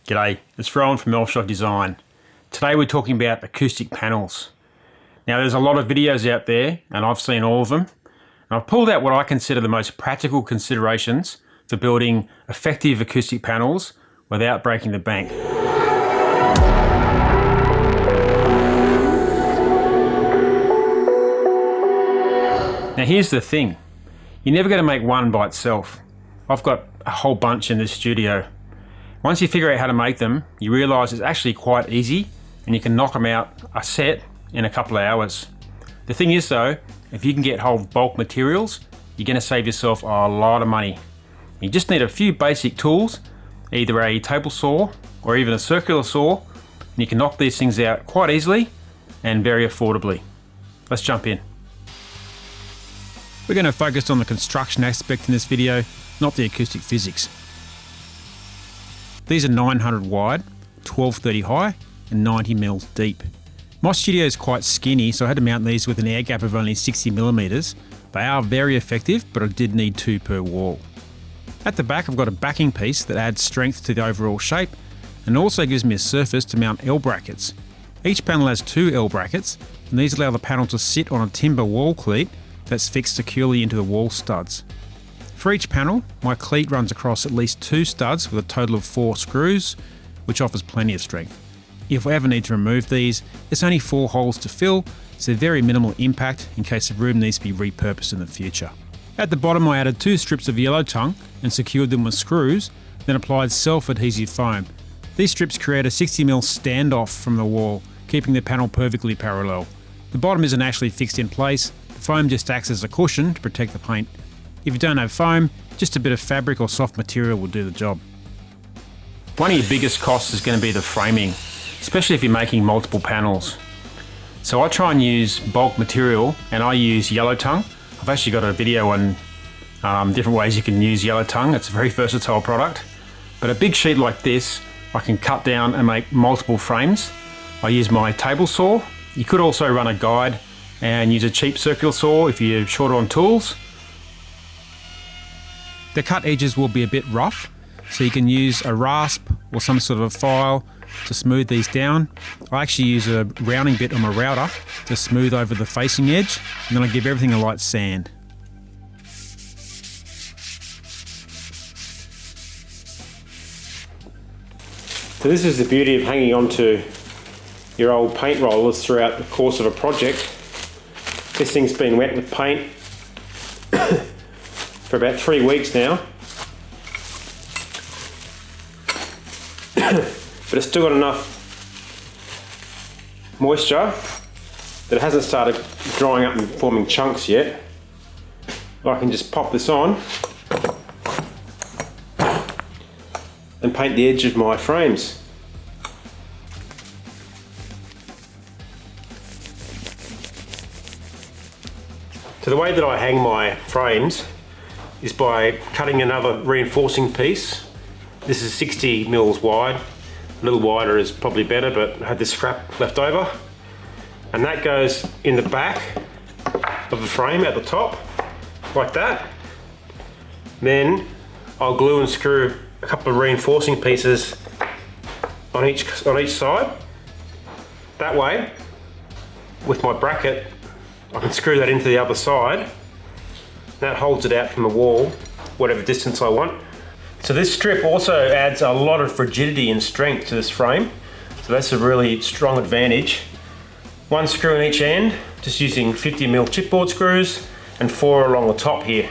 G'day, it's Rowan from Elfshot Design. Today we're talking about acoustic panels. Now there's a lot of videos out there and I've seen all of them. And I've pulled out what I consider the most practical considerations for building effective acoustic panels without breaking the bank. Now here's the thing, you're never going to make one by itself. I've got a whole bunch in this studio. Once you figure out how to make them, you realise it's actually quite easy and you can knock them out a set in a couple of hours. The thing is though, if you can get hold of bulk materials, you're going to save yourself a lot of money. You just need a few basic tools, either a table saw or even a circular saw, and you can knock these things out quite easily and very affordably. Let's jump in. We're going to focus on the construction aspect in this video, not the acoustic physics. These are 900 wide, 1230 high and 90 mils deep. My studio is quite skinny, so I had to mount these with an air gap of only 60 millimeters. They are very effective, but I did need 2 per wall. At the back I've got a backing piece that adds strength to the overall shape and also gives me a surface to mount L brackets. Each panel has 2 L brackets and these allow the panel to sit on a timber wall cleat that's fixed securely into the wall studs. For each panel, my cleat runs across at least 2 studs with a total of 4 screws, which offers plenty of strength. If I ever need to remove these, it's only 4 holes to fill, so very minimal impact in case the room needs to be repurposed in the future. At the bottom I added 2 strips of yellow tongue and secured them with screws, then applied self-adhesive foam. These strips create a 60mm standoff from the wall, keeping the panel perfectly parallel. The bottom isn't actually fixed in place, the foam just acts as a cushion to protect the paint. If you don't have foam, just a bit of fabric or soft material will do the job. One of your biggest costs is going to be the framing, especially if you're making multiple panels. So I try and use bulk material and I use yellow tongue. I've actually got a video on different ways you can use yellow tongue. It's a very versatile product. But a big sheet like this, I can cut down and make multiple frames. I use my table saw. You could also run a guide and use a cheap circular saw if you're short on tools. The cut edges will be a bit rough, so you can use a rasp or some sort of a file to smooth these down. I actually use a rounding bit on my router to smooth over the facing edge, and then I give everything a light sand. So this is the beauty of hanging onto your old paint rollers throughout the course of a project. This thing's been wet with paint for about 3 weeks now. But it's still got enough moisture that it hasn't started drying up and forming chunks yet. I can just pop this on and paint the edge of my frames. So the way that I hang my frames is by cutting another reinforcing piece. This is 60 mils wide. A little wider is probably better, but I had this scrap left over. And that goes in the back of the frame at the top, like that. Then I'll glue and screw a couple of reinforcing pieces on each side. That way, with my bracket, I can screw that into the other side. That holds it out from the wall, whatever distance I want. So this strip also adds a lot of rigidity and strength to this frame. So that's a really strong advantage. 1 screw in each end, just using 50mm chipboard screws, and 4 along the top here,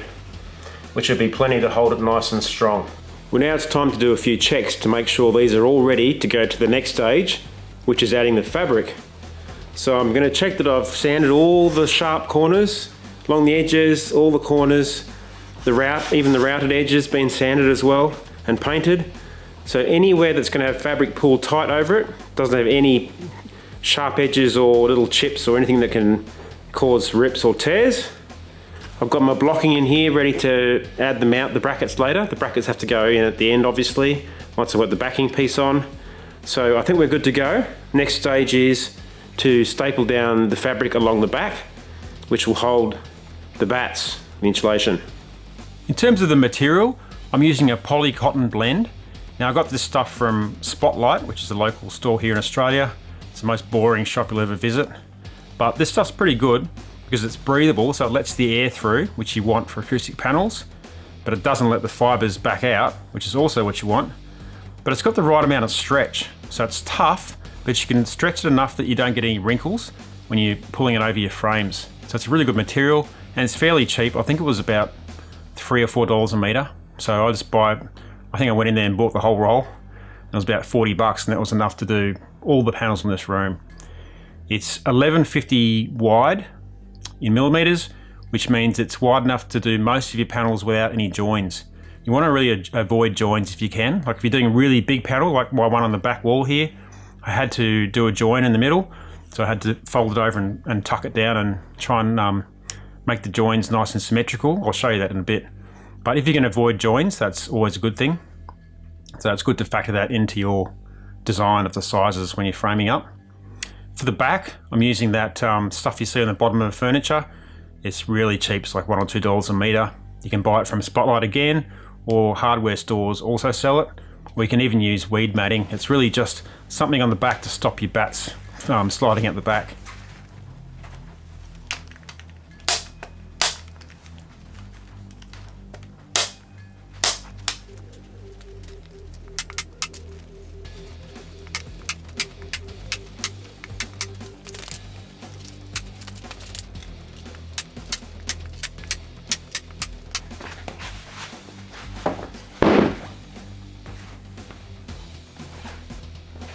which will be plenty to hold it nice and strong. Well, now it's time to do a few checks to make sure these are all ready to go to the next stage, which is adding the fabric. So I'm going to check that I've sanded all the sharp corners along the edges, all the corners, even the routed edges been sanded as well and painted. So anywhere that's going to have fabric pulled tight over it, doesn't have any sharp edges or little chips or anything that can cause rips or tears. I've got my blocking in here ready to add the brackets later. The brackets have to go in at the end obviously, once I've got the backing piece on. So I think we're good to go. Next stage is to staple down the fabric along the back, which will hold the bats, the insulation. In terms of the material, I'm using a poly cotton blend. Now I got this stuff from Spotlight, which is a local store here in Australia. It's the most boring shop you'll ever visit. But this stuff's pretty good because it's breathable, so it lets the air through, which you want for acoustic panels, but it doesn't let the fibers back out, which is also what you want. But it's got the right amount of stretch, so it's tough, but you can stretch it enough that you don't get any wrinkles when you're pulling it over your frames. So it's a really good material, and it's fairly cheap. I think it was about $3 or $4 a meter. So I think I went in there and bought the whole roll. It was about 40 bucks, and that was enough to do all the panels in this room. It's 1150 wide in millimeters, which means it's wide enough to do most of your panels without any joins. You want to really avoid joins if you can. Like if you're doing a really big panel, like my one on the back wall here, I had to do a join in the middle, so I had to fold it over and tuck it down and try and make the joins nice and symmetrical. I'll show you that in a bit. But if you can avoid joins, that's always a good thing. So it's good to factor that into your design of the sizes when you're framing up. For the back, I'm using that stuff you see on the bottom of the furniture. It's really cheap, it's like $1 or $2 a meter. You can buy it from Spotlight again, or hardware stores also sell it. We can even use weed matting. It's really just something on the back to stop your bats sliding out the back.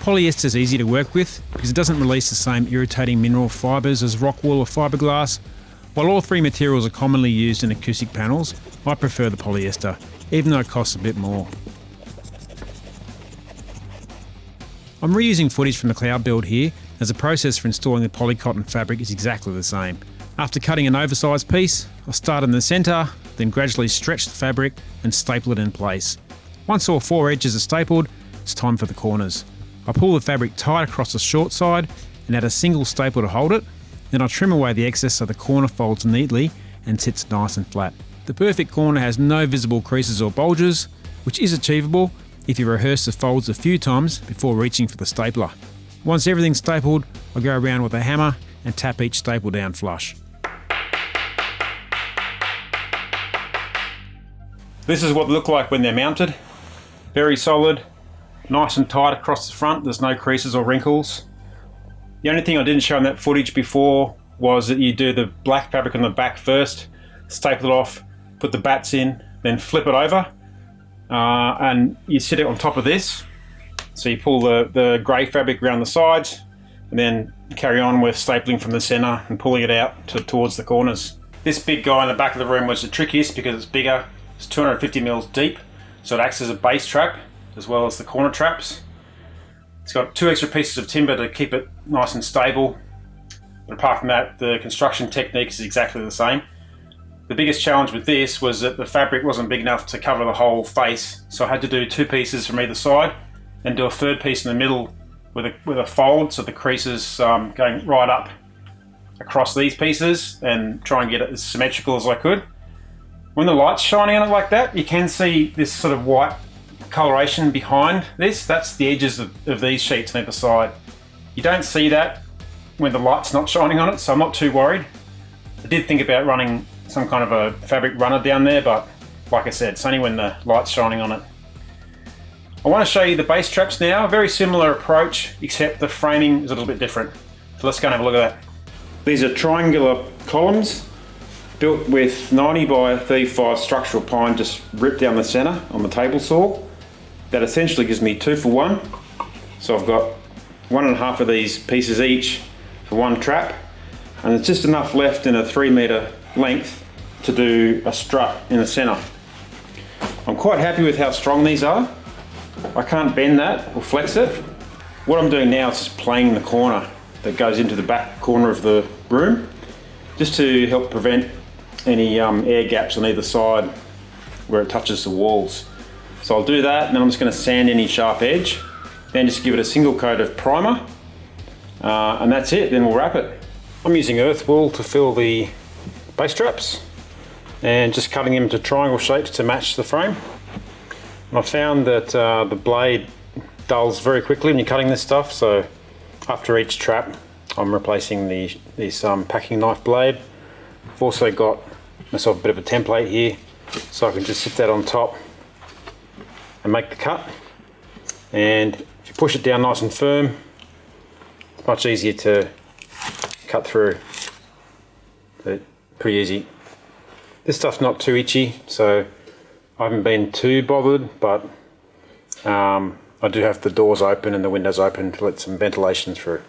Polyester is easy to work with because it doesn't release the same irritating mineral fibres as Rockwool or fiberglass. While all three materials are commonly used in acoustic panels, I prefer the polyester, even though it costs a bit more. I'm reusing footage from the cloud build here, as the process for installing the polycotton fabric is exactly the same. After cutting an oversized piece, I start in the centre, then gradually stretch the fabric and staple it in place. Once all four edges are stapled, it's time for the corners. I pull the fabric tight across the short side and add a single staple to hold it. Then I trim away the excess so the corner folds neatly and sits nice and flat. The perfect corner has no visible creases or bulges, which is achievable if you rehearse the folds a few times before reaching for the stapler. Once everything's stapled, I go around with a hammer and tap each staple down flush. This is what they look like when they're mounted. Very solid. Nice and tight across the front, there's no creases or wrinkles. The only thing I didn't show in that footage before was that you do the black fabric on the back first, staple it off, put the bats in, then flip it over, and you sit it on top of this. So you pull the grey fabric around the sides, and then carry on with stapling from the centre and pulling it out towards the corners. This big guy in the back of the room was the trickiest because it's bigger. It's 250 mils deep, so it acts as a base trap, as well as the corner traps. It's got 2 extra pieces of timber to keep it nice and stable. But apart from that, the construction technique is exactly the same. The biggest challenge with this was that the fabric wasn't big enough to cover the whole face, so I had to do 2 pieces from either side and do a 3rd piece in the middle with a fold, so the creases going right up across these pieces, and try and get it as symmetrical as I could. When the light's shining on it like that, you can see this sort of white coloration behind this. That's the edges of these sheets on either side. You don't see that when the light's not shining on it, so I'm not too worried. I did think about running some kind of a fabric runner down there, but like I said, it's only when the light's shining on it. I want to show you the base traps now. A very similar approach, except the framing is a little bit different. So let's go and have a look at that. These are triangular columns built with 90 by 35 structural pine just ripped down the centre on the table saw. That essentially gives me 2 for 1. So I've got 1.5 of these pieces each for 1 trap, and it's just enough left in a 3 metre length to do a strut in the centre. I'm quite happy with how strong these are. I can't bend that or flex it. What I'm doing now is just playing the corner that goes into the back corner of the room, just to help prevent any air gaps on either side where it touches the walls. So I'll do that, and then I'm just going to sand any sharp edge, then just give it a single coat of primer, and that's it, then we'll wrap it. I'm using earth wool to fill the base traps and just cutting them into triangle shapes to match the frame. And I found that the blade dulls very quickly when you're cutting this stuff, so after each trap I'm replacing this packing knife blade. I've also got myself a bit of a template here, so I can just sit that on top and make the cut. And if you push it down nice and firm, it's much easier to cut through. But pretty easy. This stuff's not too itchy, so I haven't been too bothered, but I do have the doors open and the windows open to let some ventilation through.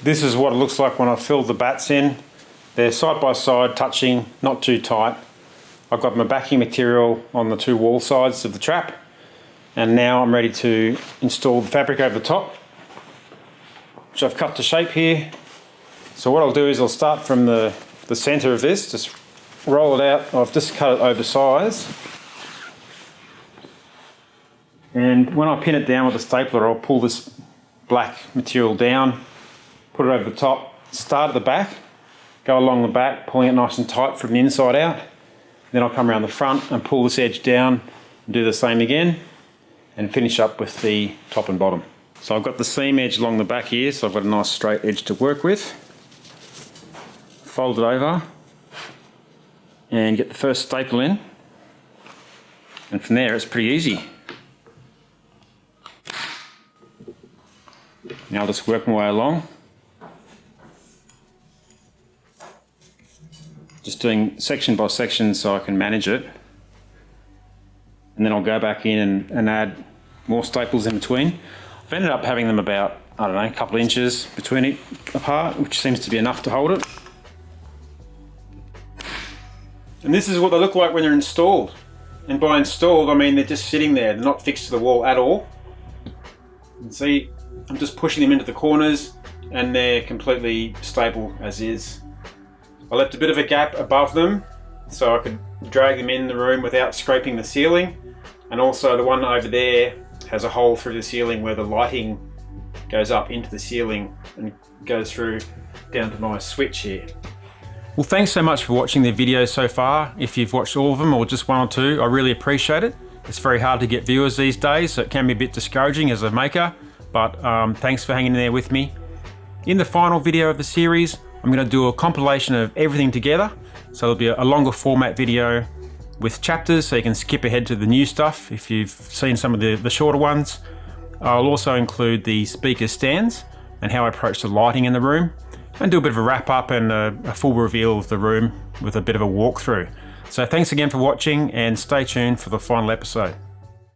This is what it looks like when I fill the bats in. They're side by side, touching, not too tight. I've got my backing material on the two wall sides of the trap, and now I'm ready to install the fabric over the top, which I've cut to shape here. So what I'll do is I'll start from the center of this, just roll it out. I've just cut it oversize. And when I pin it down with a stapler, I'll pull this black material down, put it over the top, start at the back, go along the back, pulling it nice and tight from the inside out. Then I'll come around the front and pull this edge down and do the same again, and finish up with the top and bottom. So I've got the seam edge along the back here, so I've got a nice straight edge to work with. Fold it over and get the first staple in, and from there it's pretty easy. Now I'll just work my way along, just doing section by section so I can manage it, and then I'll go back in and add more staples in between. I've ended up having them about, I don't know, a couple of inches between it apart, which seems to be enough to hold it. And this is what they look like when they're installed. And by installed, I mean they're just sitting there, they're not fixed to the wall at all. You can see I'm just pushing them into the corners and they're completely stable as is. I left a bit of a gap above them so I could drag them in the room without scraping the ceiling. And also the one over there has a hole through the ceiling where the lighting goes up into the ceiling and goes through down to my switch here. Well, thanks so much for watching the video so far. If you've watched all of them or just one or two, I really appreciate it. It's very hard to get viewers these days, so it can be a bit discouraging as a maker, but thanks for hanging in there with me. In the final video of the series, I'm going to do a compilation of everything together. So there'll be a longer format video with chapters, so you can skip ahead to the new stuff if you've seen some of the shorter ones. I'll also include the speaker stands and how I approach the lighting in the room, and do a bit of a wrap up and a full reveal of the room with a bit of a walkthrough. So thanks again for watching, and stay tuned for the final episode.